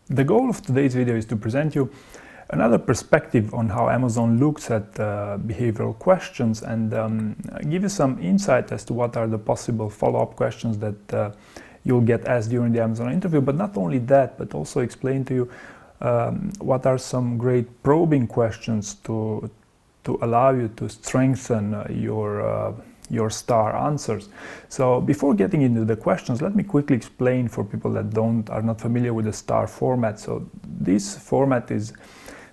The goal of today's video is to present you another perspective on how Amazon looks at behavioral questions and give you some insight as to what are the possible follow-up questions that you'll get asked during the Amazon interview. But not only that, but also explain to you what are some great probing questions to allow you to strengthen your star answers. So before getting into the questions, let me quickly explain for people that are not familiar with the star format. So this format is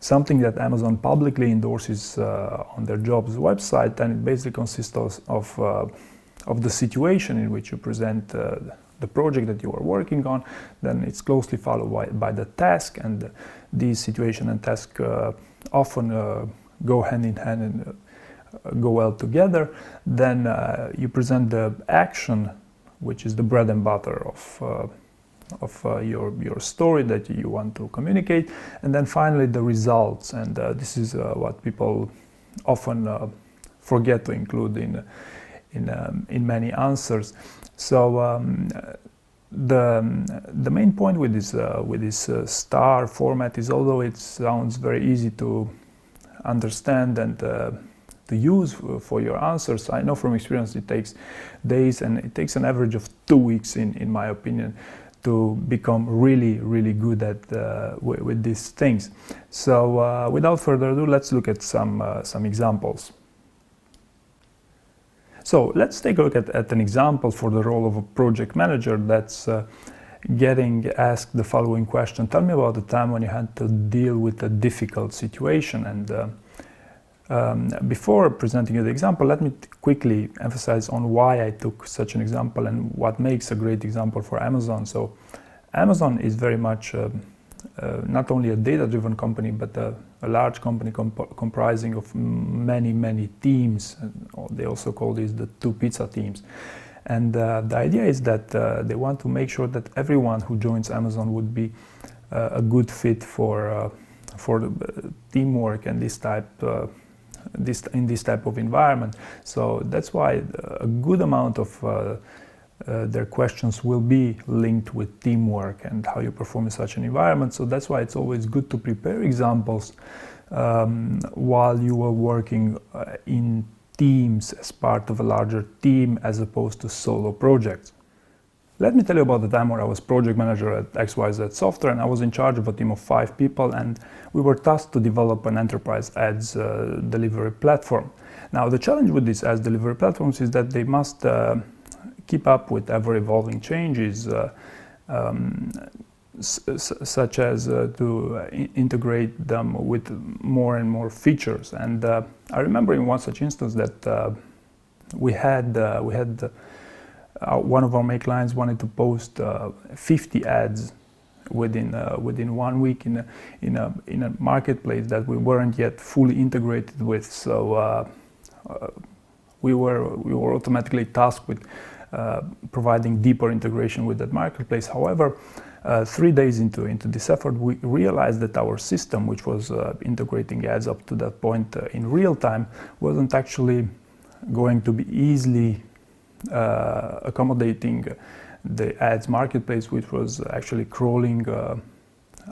something that Amazon publicly endorses on their jobs website, and it basically consists of the situation in which you present the project that you are working on. Then it's closely followed by the task, and these situation and task often go hand in hand and go well together. Then you present the action, which is the bread and butter of your story that you want to communicate, and then finally the results. And this is what people often forget to include in many answers. So the main point with this star format is, although it sounds very easy to understand and to use for your answers, I know from experience it takes days, and it takes an average of 2 weeks, in my opinion, to become really good at with these things. So without further ado, let's look at some examples. So let's take a look at an example for the role of a project manager that's getting asked the following question: tell me about the time when you had to deal with a difficult situation. And before presenting you the example, let me quickly emphasize on why I took such an example and what makes a great example for Amazon. So Amazon is very much not only a data-driven company, but a large company comprising of many teams. They also call these the two pizza teams. And the idea is that they want to make sure that everyone who joins Amazon would be a good fit for the teamwork and this type of environment. So that's why a good amount of their questions will be linked with teamwork and how you perform in such an environment. So that's why it's always good to prepare examples while you are working in teams as part of a larger team, as opposed to solo projects. Let me tell you about the time where I was project manager at XYZ Software, and I was in charge of a team of 5 people, and we were tasked to develop an enterprise ads delivery platform. Now, the challenge with these ads delivery platforms is that they must keep up with ever-evolving changes, such as to integrate them with more and more features. And I remember in one such instance that we had one of our main clients wanted to post 50 ads within 1 week in a marketplace that we weren't yet fully integrated with. So we were automatically tasked with providing deeper integration with that marketplace. However, 3 days into this effort, we realized that our system, which was integrating ads up to that point in real time, wasn't actually going to be easily accommodating the ads marketplace, which was actually crawling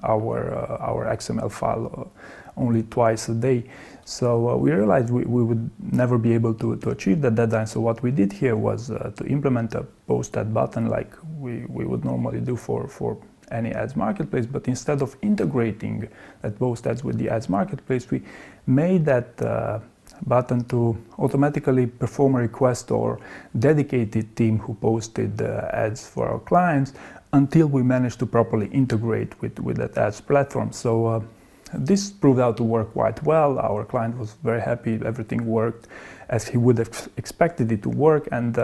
our XML file only twice a day. So we realized we would never be able to achieve that deadline. So what we did here was to implement a post ad button like we would normally do for any ads marketplace, but instead of integrating that post ads with the ads marketplace, we made that button to automatically perform a request or dedicated team who posted ads for our clients until we managed to properly integrate with that ads platform. So this proved out to work quite well. Our client was very happy. Everything worked as he would have expected it to work, and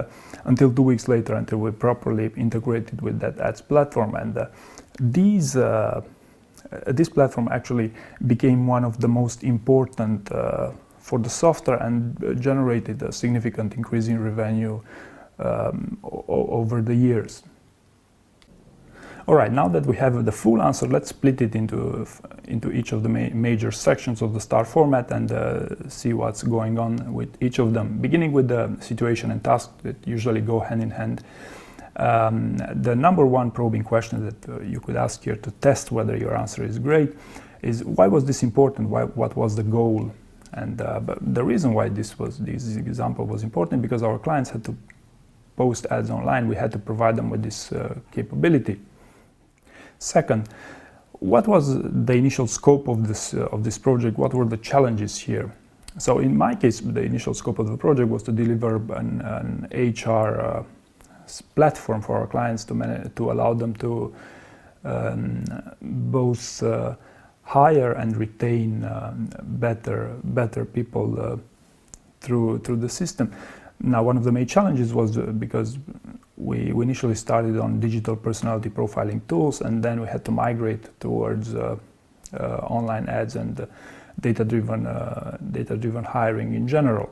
until 2 weeks later, until we properly integrated with that ads platform. And this platform actually became one of the most important for the software and generated a significant increase in revenue over the years. All right, now that we have the full answer, let's split it into each of the major sections of the star format and see what's going on with each of them, beginning with the situation and task that usually go hand in hand. The number one probing question that you could ask here to test whether your answer is great is, why was this important? What was the goal? And but the reason why this example was important, because our clients had to post ads online. We had to provide them with this capability. Second, what was the initial scope of this project? What were the challenges here? So in my case, the initial scope of the project was to deliver an HR platform for our clients to allow them to both hire and retain better people through the system. Now, one of the main challenges was because we initially started on digital personality profiling tools, and then we had to migrate towards online ads and data-driven hiring in general.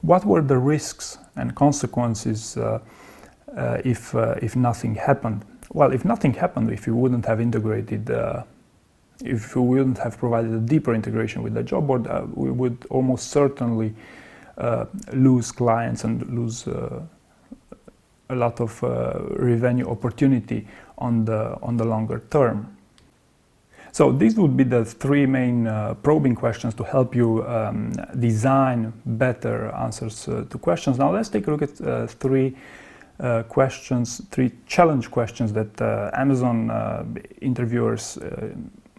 What were the risks and consequences if nothing happened? Well, if nothing happened, if you wouldn't have integrated, if we wouldn't have provided a deeper integration with the job board, we would almost certainly lose clients and lose a lot of revenue opportunity on the longer term. So these would be the three main probing questions to help you design better answers to questions. Now let's take a look at three challenge questions that Amazon interviewers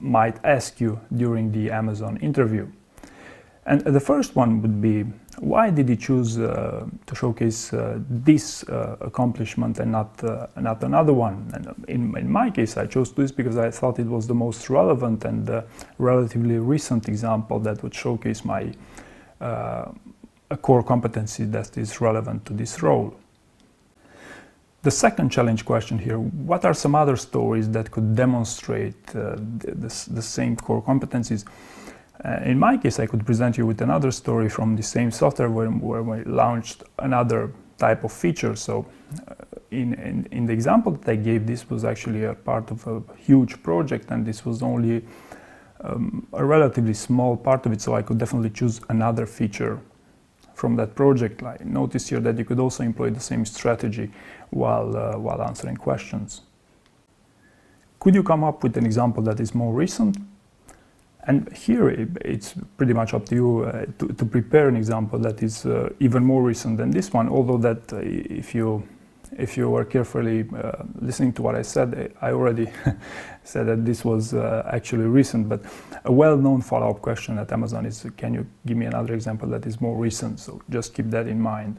might ask you during the Amazon interview. And the first one would be, why did you choose to showcase this accomplishment and not another one? And in my case, I chose this because I thought it was the most relevant and relatively recent example that would showcase my a core competency that is relevant to this role. The second challenge question here, what are some other stories that could demonstrate the same core competencies? In my case, I could present you with another story from the same software where we launched another type of feature. So in the example that I gave, this was actually a part of a huge project, and this was only a relatively small part of it, so I could definitely choose another feature from that project. Like, notice here that you could also employ the same strategy while answering questions. Could you come up with an example that is more recent? And here it's pretty much up to you to prepare an example that is even more recent than this one, although that if you were carefully listening to what I said, I already said that this was actually recent, but a well-known follow-up question at Amazon is, can you give me another example that is more recent? So just keep that in mind.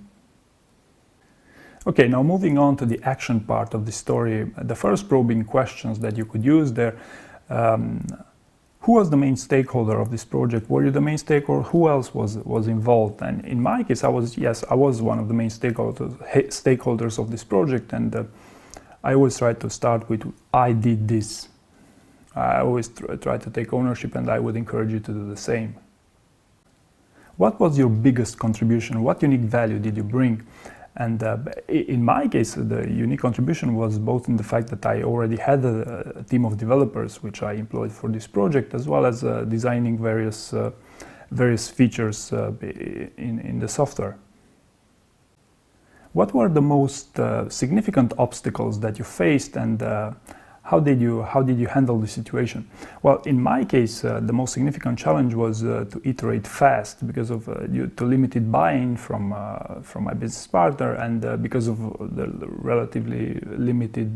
Okay, now moving on to the action part of the story, the first probing questions that you could use there. Who was the main stakeholder of this project? Were you the main stakeholder? Who else was involved? And in my case, I was one of the main stakeholders of this project, and I always try to start with, I did this. I always try to take ownership, and I would encourage you to do the same. What was your biggest contribution? What unique value did you bring? And in my case, the unique contribution was both in the fact that I already had a team of developers which I employed for this project, as well as designing various features in the software. What were the most significant obstacles that you faced, and how did you handle the situation? Well, in my case, the most significant challenge was to iterate fast because of to limited buy-in from my business partner, and because of the relatively limited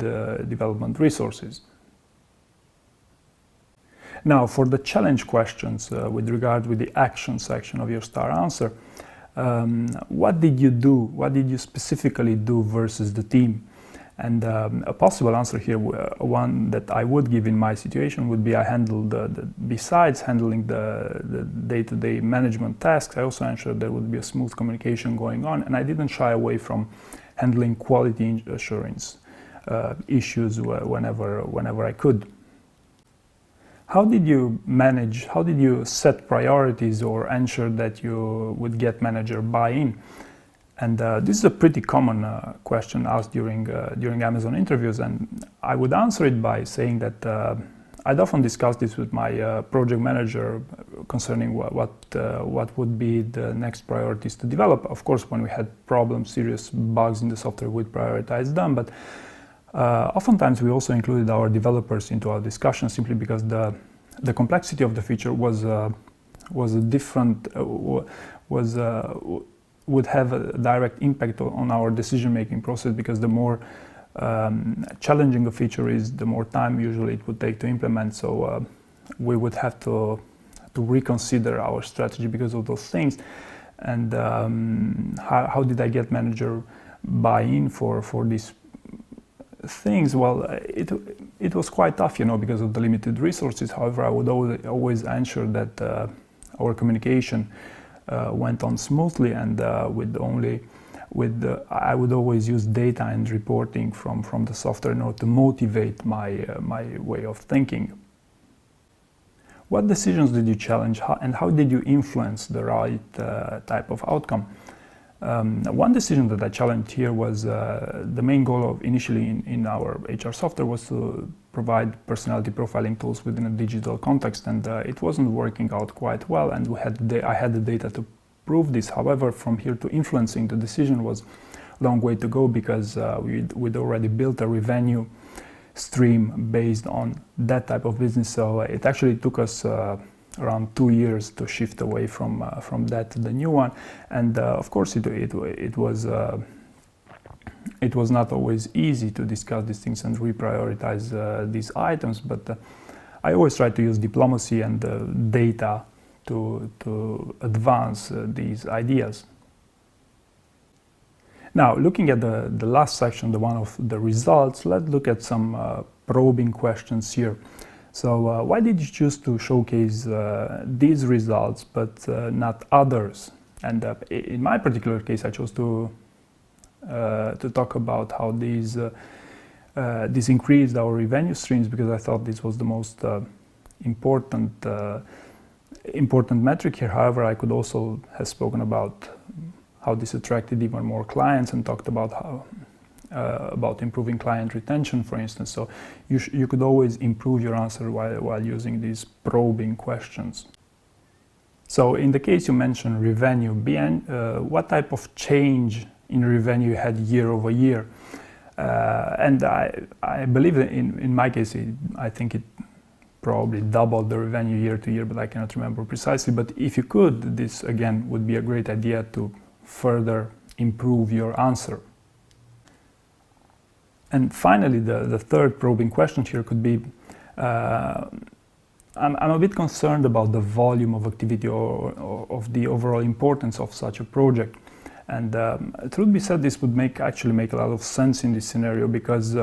development resources. Now, for the challenge questions with the action section of your star answer, what did you do? What did you specifically do versus the team? And a possible answer here, one that I would give in my situation, would be I handled besides handling the day-to-day management tasks, I also ensured there would be a smooth communication going on, and I didn't shy away from handling quality assurance issues whenever I could. How did you manage? How did you set priorities or ensure that you would get manager buy-in? And this is a pretty common question asked during Amazon interviews, and I would answer it by saying that I'd often discuss this with my project manager concerning what would be the next priorities to develop. Of course, when we had problems, serious bugs in the software, we'd prioritize them, but oftentimes we also included our developers into our discussion simply because the complexity of the feature was a different would have a direct impact on our decision-making process, because the more challenging a feature is, the more time usually it would take to implement. So we would have to reconsider our strategy because of those things. And how did I get manager buy-in for these things? Well, it was quite tough, because of the limited resources. However, I would always ensure that our communication went on smoothly, and I would always use data and reporting from the software in order to motivate my way of thinking. What decisions did you challenge, and how did you influence the right type of outcome? One decision that I challenged here was the main goal of initially in our HR software was to provide personality profiling tools within a digital context, and it wasn't working out quite well, and I had the data to prove this. However, from here to influencing the decision was a long way to go, because we'd already built a revenue stream based on that type of business. So it actually took us around 2 years to shift away from that to the new one. And of course it was not always easy to discuss these things and reprioritize these items, but I always try to use diplomacy and data to advance these ideas. Now, looking at the last section, the one of the results, let's look at some probing questions here. So why did you choose to showcase these results but not others? And in my particular case, I chose to talk about how these increased our revenue streams, because I thought this was the most important metric here. However, I could also have spoken about how this attracted even more clients, and talked about how about improving client retention, for instance. So you could always improve your answer while using these probing questions. So in the case you mentioned revenue, what type of change in revenue you had year over year? And I believe that in my case, I think it probably doubled the revenue year to year, but I cannot remember precisely. But if you could, this again would be a great idea to further improve your answer. And finally, the third probing question here could be, I'm a bit concerned about the volume of activity or of the overall importance of such a project. And truth be said, this would actually make a lot of sense in this scenario, because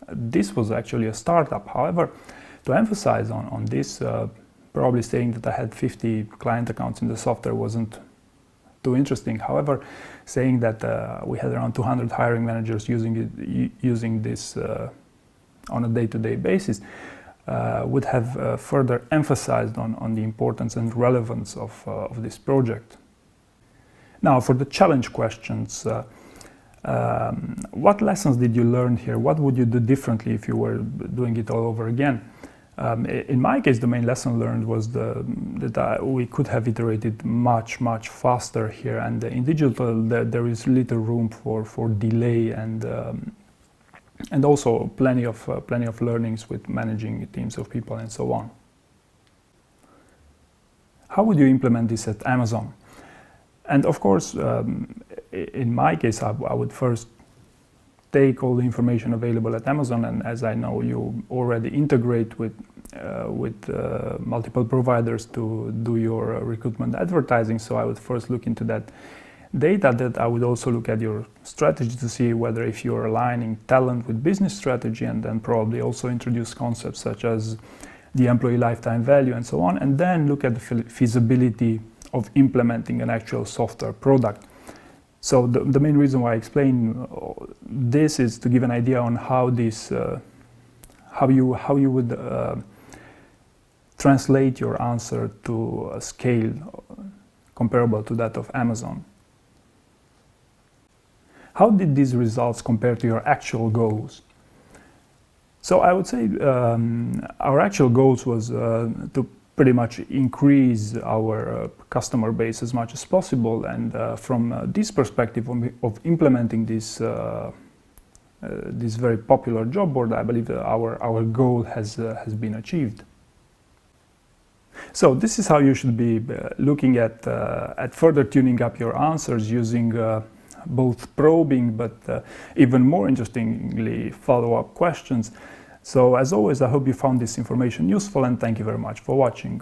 this was actually a startup. However, to emphasize on this, probably saying that I had 50 client accounts in the software wasn't too interesting. However, saying that we had around 200 hiring managers using this on a day-to-day basis would have further emphasized on the importance and relevance of this project. Now, for the challenge questions, what lessons did you learn here? What would you do differently if you were doing it all over again? In my case, the main lesson learned was that we could have iterated much faster here, and in digital there is little room for delay, and also plenty of learnings with managing teams of people and so on. How would you implement this at Amazon? And of course, in my case, I would first take all the information available at Amazon, and as I know you already integrate with multiple providers to do your recruitment advertising, so I would first look into that data. That I would also look at your strategy to see whether if you're aligning talent with business strategy, and then probably also introduce concepts such as the employee lifetime value and so on, and then look at the feasibility of implementing an actual software product. So the main reason why I explain this is to give an idea on how this, how you would translate your answer to a scale comparable to that of Amazon. How did these results compare to your actual goals? So I would say our actual goals was to pretty much increase our customer base as much as possible, and from this perspective of implementing this this very popular job board, I believe our goal has been achieved. So this is how you should be looking at further tuning up your answers using both probing, but even more interestingly, follow-up questions. So as always, I hope you found this information useful, and thank you very much for watching.